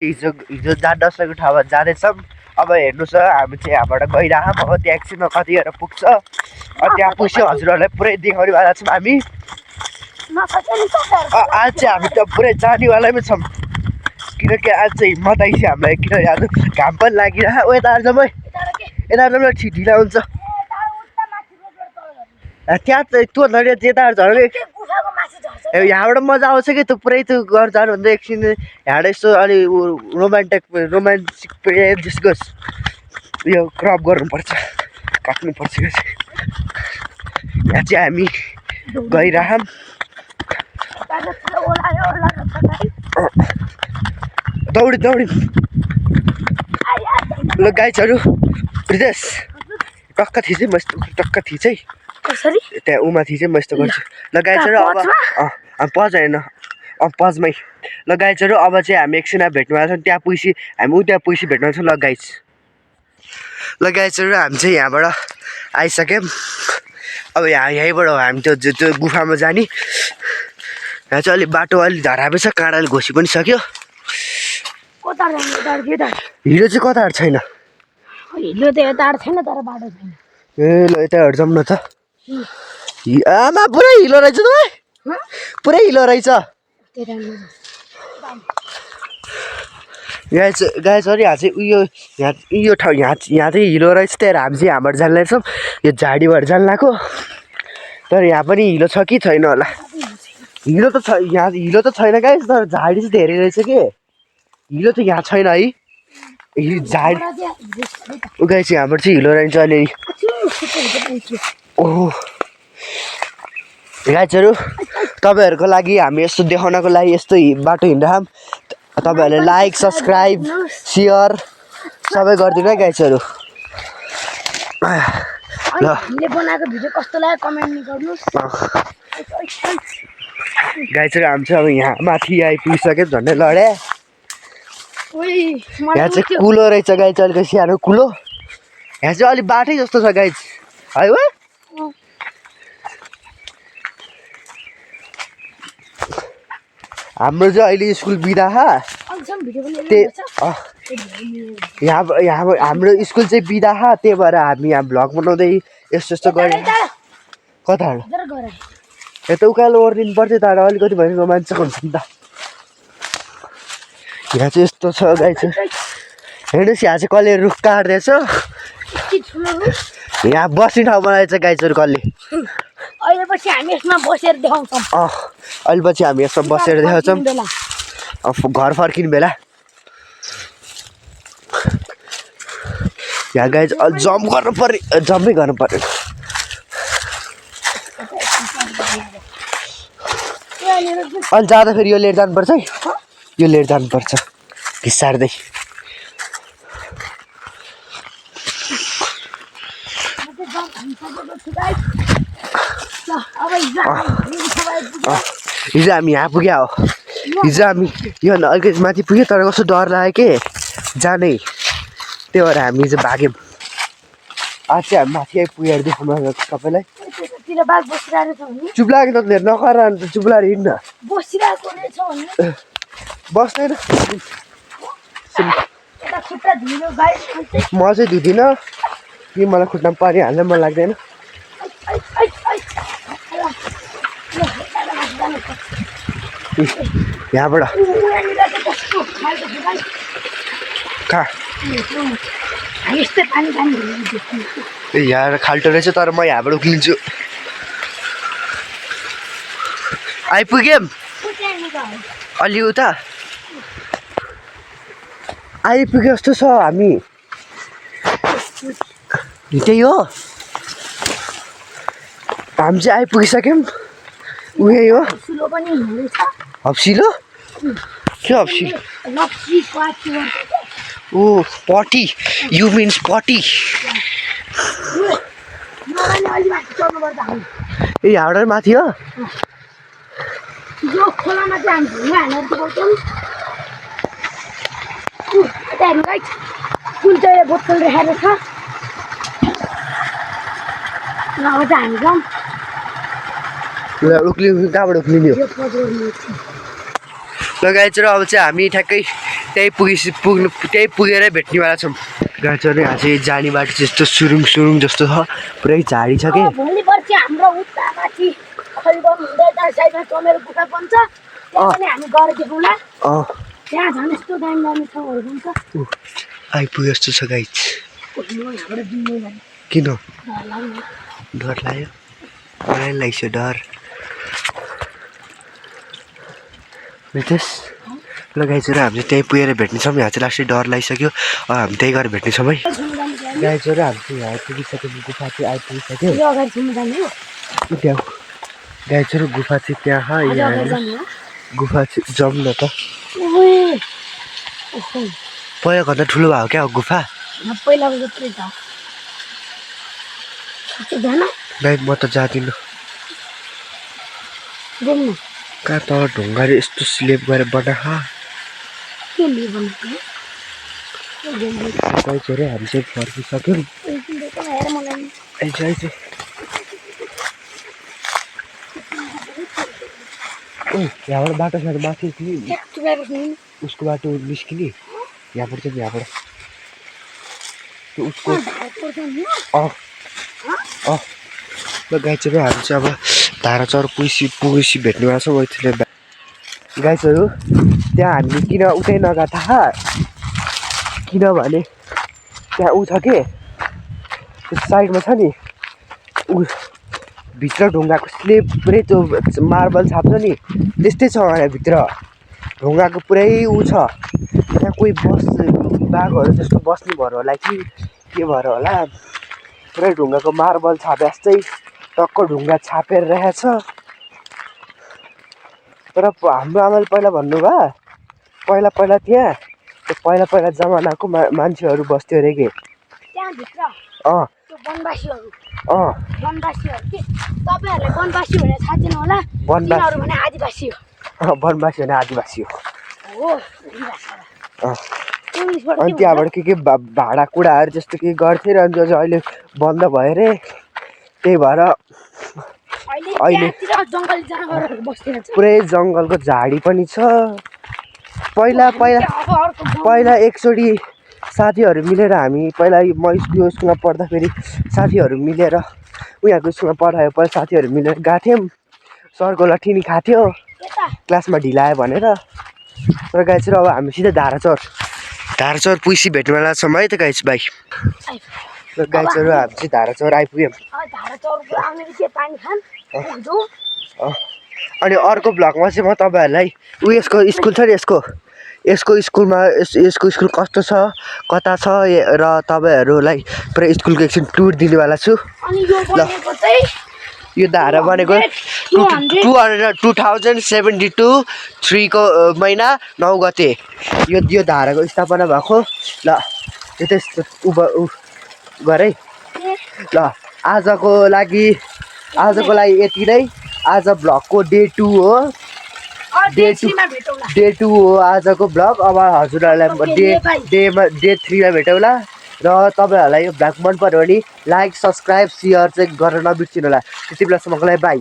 हिजो हिजो जान नसकेको ठाउँमा जाँदैछौँ। अब हेर्नुहोस् हामी चाहिँ यहाँबाट गइरहेको अब त्यहाँ एकछिनमा कतिखेर पुग्छ। त्यहाँ पुग्यो हजुरहरूलाई पुरै देखाउनेवाला छौँ हामी। आज चाहिँ हामी त पुरै जानेवालामै छौँ किनकि आज चाहिँ हिम्मत आइछ हामीलाई किनकि आज घाम पनि लागिरहेको यता जम्मै यता ढिला हुन्छ त्यहाँ चाहिँ त्यो झन् यता झन् यहाँबाट मजा आउँछ कि त्यो पुरै त्यो घर जानु भन्दा एकछिन यहाँबाट यसो अलि रोमान्टिक जसको यो क्रप गर्नुपर्छ काट्नुपर्छ यहाँ चाहिँ हामी गइरहौँ। दौडी ल गाइजहरू रितेश टक्क थिचै म यस्तो टक्क थिचै त्यहाँ उमा थिचै म यस्तो गर्छु। ल गाइजहरू अब पज होइन पजमै। ल गाइजहरू अब चाहिँ हामी एकछिनमा भेट्नुवाला छौँ त्यहाँ पुगेपछि हामी त्यहाँ पुगेपछि भेट्नु छौँ। ल गाइजहरू हामी चाहिँ यहाँबाट आइसक्यौँ। अब यहीँबाट हामी त्यो गुफामा जाने। यहाँ चाहिँ अलिक बाटो अलिक धरापै छ काँडाले घोसी पनि सक्यो। हिलो चाहिँ कताहरू छैन हिलो त यता छैन तर बाटो छैन। ए ल यताहरू जाउँ न त। आमा पुरै हिलो रहेछ त पुरै हिलो रहेछ। गाइजहरू यहाँ चाहिँ यो ठाउँ यहाँ चाहिँ हिलो रहेछ त्यहाँ हामी चाहिँ यहाँबाट जान लाग्छौँ। यो झाडीबाट जान लाग्यो तर यहाँ पनि हिलो छ कि छैन होला। हिलो त छ यहाँ हिलो त छैन गाइस तर झाडी चाहिँ धेरै रहेछ कि हिलो त यहाँ छैन है। झाडी गाइस यहाँबाट चाहिँ हिलो रहन्छ अलिअलि। ओहो गाइजहरू तपाईँहरूको लागि हामी यस्तो देखाउनको लागि यस्तो बाटो हिँड्छौँ। तपाईँहरूले लाइक सब्सक्राइब सेयर सबै गरिदिनु है गाइजहरू। ल हामीले बनाएको भिडियो कस्तो लाग्यो कमेन्ट गर्नुहोस्। गाइजहरू हामी चाहिँ अब यहाँ माथि आइपुगिसक्यौँ झन्डै लडे। यहाँ चाहिँ कुलो रहेछ गाइज अलिक सानो कुलो। यहाँ चाहिँ अलिक बाटै जस्तो छ गाइज है हो। हाम्रो चाहिँ अहिले स्कुल बिदा यहाँ हाम्रो स्कुल चाहिँ बिदा त्यही भएर हामी यहाँ भ्लग बनाउँदै यस्तो गरेर कताहरू यता उकालो ओर्दिनु पर्थ्यो तर अलिकति भयो रोमाञ्चक हुन्छ नि त। यहाँ चाहिँ यस्तो छ गाइज हेर्नुहोस् यहाँ चाहिँ कसले रुख काट्दैछ। यहाँ बस्ने ठाउँ बनाएछ गाइजहरू कसले। अहिले पछि हामी यसमा बसेर देखाउँछौँ। अहिले पछि हामी यसमा बसेर देखाउँछौँ घर फर्किने बेला। यहाँ गाइज जम्प गर्नु पर्यो जम्पै गर्नु पर्यो। अहिले जाँदाखेरि यो लिएर जानुपर्छ है यो लिएर जानुपर्छ घिसार्दै। हिजो हामी यहाँ पुग्यो हो हिजो हामी योभन्दा अलिकति माथि पुग्यो तर कस्तो डर लाग्यो कि जानै त्यही भएर हामी चाहिँ भाग्यौँ। आज चाहिँ हामी माथि आइपुगेर देखाउनु तपाईँलाई। चुप लाग्यो त नखर अन्त चुप लागेर हिँड्न बस्दैन। म चाहिँ धुँदिनँ कि मलाई खुट्टामा पानी हाल्न मन लाग्दैन। यहाँबाट कहाँ यहाँ खाल्टो रहेछ तर म यहाँबाट उक्लिन्छु। आइपुग्यौँ अलि उता आइपुग्यो जस्तो छ हामी। त्यही हो हामी चाहिँ आइपुगिसक्यौँ। उही हो हप्सिलो के हप्सिलो ओ पटी यु मिन्स पटी। ए यहाँबाट माथि हो यो खोलामा चाहिँ हामी ढुङ्गा हालेर बोक्छौँ। कुन चाहिँ बोतल राखेर छ अब चाहिँ हामी जाउँ। उक्लिनु कहाँबाट उक्लिने हो ल गाइज र अब चाहिँ हामी ठ्याक्कै त्यही पुगेरै भेट्नेवाला छौँ। गाछहरू यहाँ चाहिँ जाने बाटो त्यस्तो सुरुङ जस्तो छ, पुरै झाडी छ के। भोलि पर्सि हाम्रो उता माथि खैबन हुँदै दाइ साइडमा चमेर गुफा बन्छ, त्यहाँ पनि हामी गएर देखाउँला। त्यहाँ झन् यस्तो दामी दामी ठाउँहरू पनि छ। आइपुगे जस्तो छ गाइस। यहाँबाट दिने भने किन डर लाग्यो। डर लाग्यो? मलाई लाग्छ डर। मितेश ल गाइजहरू हामी चाहिँ त्यहीँ पुगेर भेट्नेछौँ। यहाँ चाहिँ लास्टै डर लागिसक्यो, हामी त्यहीँ गएर भेट्नेछौँ है। गाइजहरू हामी चाहिँ यहाँ पुगिसक्यो, गुफा चाहिँ आइपुगिसक्यो। यो अगाडि घुम्नु जाने हो? त्यहाँ गाइजहरू गुफा चाहिँ त्यहाँ यहाँ गुफा चाहिँ जाउँ न त। पहिला भन्दा ठुलो भयो क्या गुफा? पहिलाको जत्रै छ। गाइड म त जाँदिनँ। कहाँ त ढुङ्गाले यस्तो स्लेप गरेर बनाएको। गाइजहरू हामी चाहिँ फर्किसक्यौँ। यहाँबाट बाटो छ माथि उसको बाटो निस्किने यहाँबाट चाहिँ यहाँबाट उसको ल गाइजहरू हामी चाहिँ अब धाराचौर पुगेपछि भेट्नेवाला छौँ। गाइजहरू त्यहाँ हामीले किन उतै नगएको थाहा? किनभने त्यहाँ ऊ छ के, त्यो साइडमा छ नि ऊ भित्र ढुङ्गाको स्लेप पुरै त्यो मार्बल छाप्छ नि त्यस्तै छ यहाँ भित्र। ढुङ्गाको पुरै ऊ छ, त्यहाँ कोही बाघहरू जस्तो बस्ने भएर होला कि के भएर होला, पुरै ढुङ्गाको मार्बल छापे जस्तै टक्क ढुङ्गा छापेर रहेछ। तर हाम्रो आमाले पहिला भन्नुभयो पहिला त्यहाँ त्यो पहिला जमानाको मान्छेहरू बस्थ्यो अरे के। तपाईँहरूले वनवासी भनेर थाहा छैन होला, तिनीहरू भने आदिवासी हो। वनवासी भने आदिवासी हो। हो अनि त्यहाँबाट के भाँडाकुँडाहरू त्यस्तो के गर्थे र जो अहिले बन्द भयो अरे, त्यही भएर अहिले पुरै जङ्गलको झाडी पनि छ। पहिला एकचोटि साथीहरू मिलेर हामी पहिला म यो स्कुलमा पढ्दाखेरि साथीहरू मिलेर उनीहरूको स्कुलमा पढायो, पहिला साथीहरू मिलेर गएको थियौँ। सरको लट्ठी नि खाएको थियो क्लासमा ढिलायो भनेर। र गाइस अब हामी सिधै धाराचौर पुगेपछि भेट्नेवाला छौँ है त गाइस बाई। र गाइसहरू हामी चाहिँ धाराचौर आइपुग्यौँ। अनि अर्को भ्लगमा चाहिँ म तपाईँहरूलाई यसको स्कुल छ नि यसको स्कुल कस्तो छ कता छ र तपाईँहरूलाई पुरै स्कुलको एकछिन टुर दिनेवाला छु। ल यो धारा बनेको 2072 3 महिना 9 गते यो धाराको स्थापना भएको। ल यो त्यस्तो गरे ल आजको लागि यति नै। आज भ्लगको डे 2 हो, डे 2 हो आजको भ्लग। अब हजुरहरूलाई डे 3 मा भेटौँला। र तपाईँहरूलाई यो भ्लग मन पऱ्यो भने लाइक सब्सक्राइब सेयर चाहिँ गर्न नबिर्सिनु होला। त्यति बेलासम्मको लागि बाई।